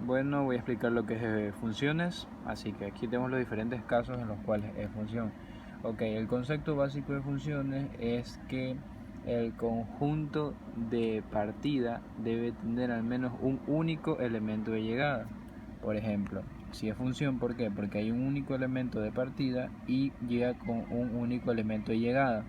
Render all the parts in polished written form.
Bueno, voy a explicar lo que es funciones, así que aquí tenemos los diferentes casos en los cuales es función. Ok, el concepto básico de funciones es que el conjunto de partida debe tener al menos un único elemento de llegada. Por ejemplo, si es función, ¿por qué? Porque hay un único elemento de partida y llega con un único elemento de llegada.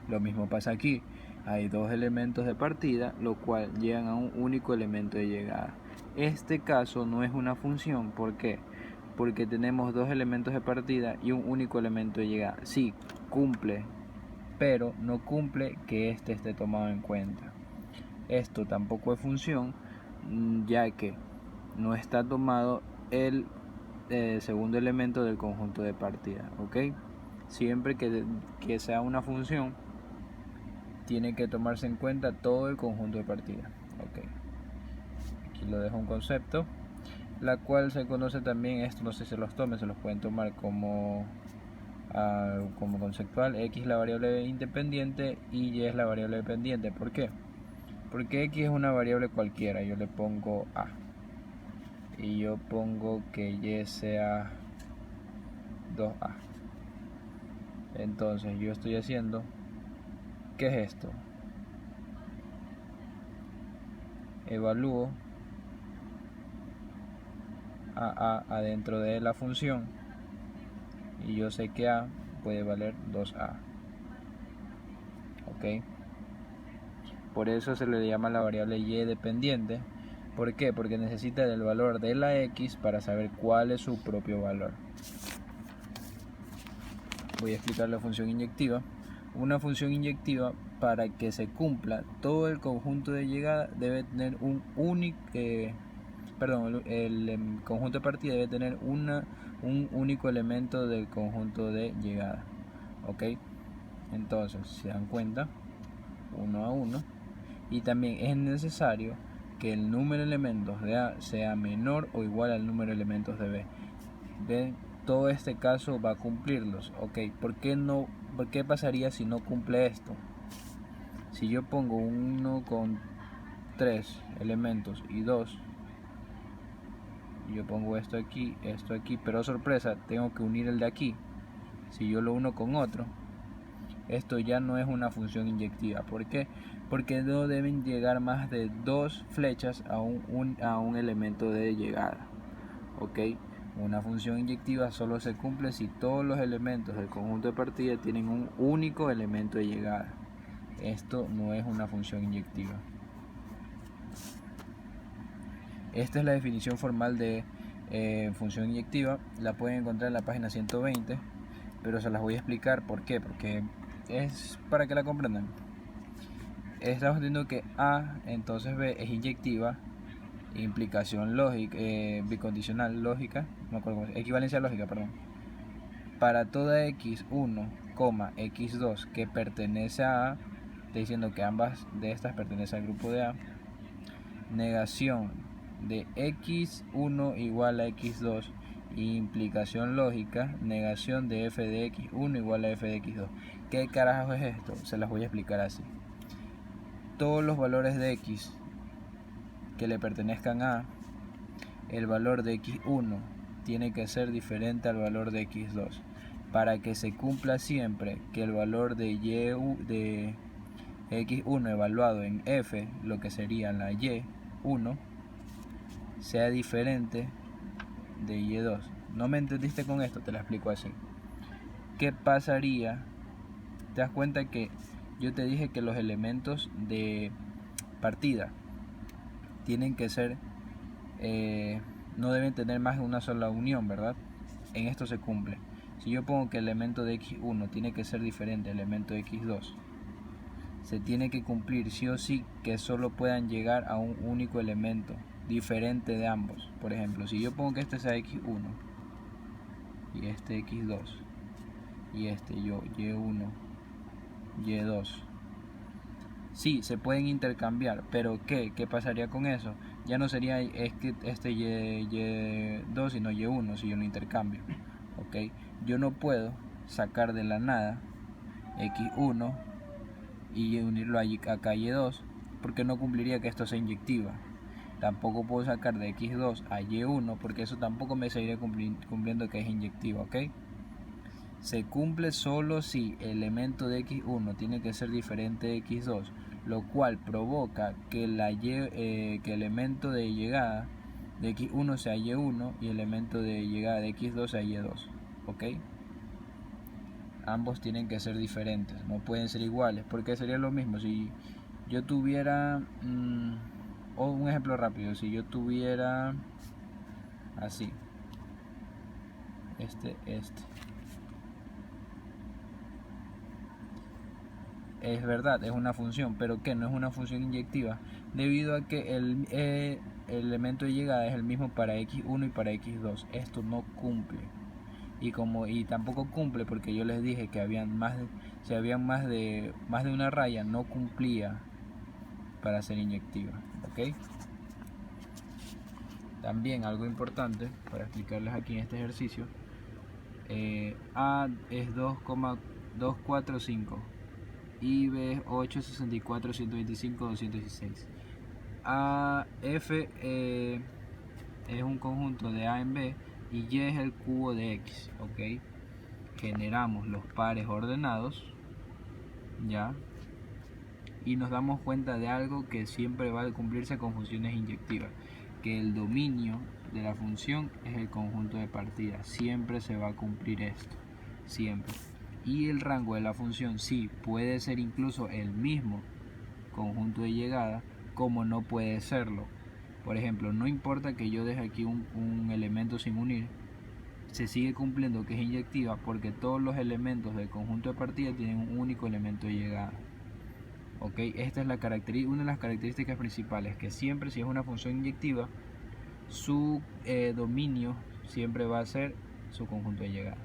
Lo mismo pasa aquí. Hay dos elementos de partida, lo cual llegan a un único elemento de llegada. Este caso no es una función, ¿por qué? Porque tenemos dos elementos de partida y un único elemento de llegada. Sí, cumple, pero no cumple que este esté tomado en cuenta. Esto tampoco es función, ya que no está tomado el segundo elemento del conjunto de partida, ¿ok? Siempre que sea una función, tiene que tomarse en cuenta todo el conjunto de partida. Okay. Aquí lo dejo un concepto, la cual se conoce también, esto no sé si se los tomen, se los pueden tomar como conceptual. X es la variable independiente y Y es la variable dependiente. ¿Por qué? Porque X es una variable cualquiera, yo le pongo A y yo pongo que Y sea 2A. Entonces yo estoy haciendo, ¿qué es esto? Evalúo a adentro de la función y yo sé que A puede valer 2A. Ok, por eso se le llama la variable Y dependiente. ¿Por qué? Porque necesita del valor de la X para saber cuál es su propio valor. Voy a explicar la función inyectiva. Una función inyectiva, para que se cumpla todo el conjunto de llegada, debe tener un único el conjunto de partida debe tener un único elemento del conjunto de llegada. Ok, entonces se dan cuenta, 1 a 1, y también es necesario que el número de elementos de A sea menor o igual al número de elementos de B. De todo este caso va a cumplirlos. Ok, ¿por qué pasaría si no cumple esto? Si yo pongo 1 con 3 elementos y 2, yo pongo esto aquí, pero sorpresa, tengo que unir el de aquí. Si yo lo uno con otro, esto ya no es una función inyectiva. ¿Por qué? Porque no deben llegar más de 2 flechas a un elemento de llegada. ¿Ok? Una función inyectiva solo se cumple si todos los elementos del conjunto de partida tienen un único elemento de llegada. Esto no es una función inyectiva. Esta es la definición formal de función inyectiva. La pueden encontrar en la página 120, pero se las voy a explicar por qué. Porque es para que la comprendan. Estamos diciendo que A, entonces B es inyectiva, implicación lógica, bicondicional lógica, no acuerdo cómo es, equivalencia lógica, perdón. Para toda x1, x2 que pertenece a A, estoy diciendo que ambas de estas pertenecen al grupo de A, negación de x1 igual a x2, implicación lógica, negación de f de x1 igual a f de x2. ¿Qué carajo es esto? Se las voy a explicar así. Todos los valores de x que le pertenezcan a, el valor de x1 tiene que ser diferente al valor de x2 para que se cumpla siempre que el valor de de x1 evaluado en f, lo que sería la y1, sea diferente de y2. ¿No me entendiste con esto? Te lo explico así. ¿Qué pasaría? ¿Te das cuenta que yo te dije que los elementos de partida tienen que ser, no deben tener más de una sola unión, ¿verdad? En esto se cumple. Si yo pongo que el elemento de x1 tiene que ser diferente al elemento de x2, se tiene que cumplir sí o sí que solo puedan llegar a un único elemento diferente de ambos. Por ejemplo, si yo pongo que este sea x1 y este x2 y este y1, y2, sí, se pueden intercambiar, pero ¿qué pasaría con eso? Ya no sería este y2 sino y1 si yo lo intercambio. ¿Ok? Yo no puedo sacar de la nada x1 y unirlo acá y2, porque no cumpliría que esto sea inyectiva. tampoco puedo sacar de x2 a y1 porque eso tampoco me seguirá cumpliendo que es inyectiva, ¿ok? Se cumple solo si el elemento de x1 tiene que ser diferente de x2, lo cual provoca que, que el elemento de llegada de x1 sea y1 y el elemento de llegada de x2 sea y2, ¿ok? Ambos tienen que ser diferentes, no pueden ser iguales, porque sería lo mismo si yo tuviera, o un ejemplo rápido, si yo tuviera así, este. Es verdad, es una función, pero que no es una función inyectiva, debido a que el elemento de llegada es el mismo para x1 y para x2. Esto no cumple. Y tampoco cumple porque yo les dije que si habían más de una raya, no cumplía para ser inyectiva, ¿ok? También algo importante para explicarles aquí en este ejercicio, A es 2,245 y B es 864, 125, 216. F es un conjunto de A en B y Y es el cubo de X, ¿ok? Generamos los pares ordenados, ¿ya? Y nos damos cuenta de algo que siempre va a cumplirse con funciones inyectivas, que el dominio de la función es el conjunto de partida. Siempre se va a cumplir esto, siempre. Y el rango de la función sí puede ser incluso el mismo conjunto de llegada, como no puede serlo. Por ejemplo, no importa que yo deje aquí un elemento sin unir, se sigue cumpliendo que es inyectiva porque todos los elementos del conjunto de partida tienen un único elemento de llegada. ¿Ok? Esta es una de las características principales, que siempre si es una función inyectiva, su dominio siempre va a ser su conjunto de llegada.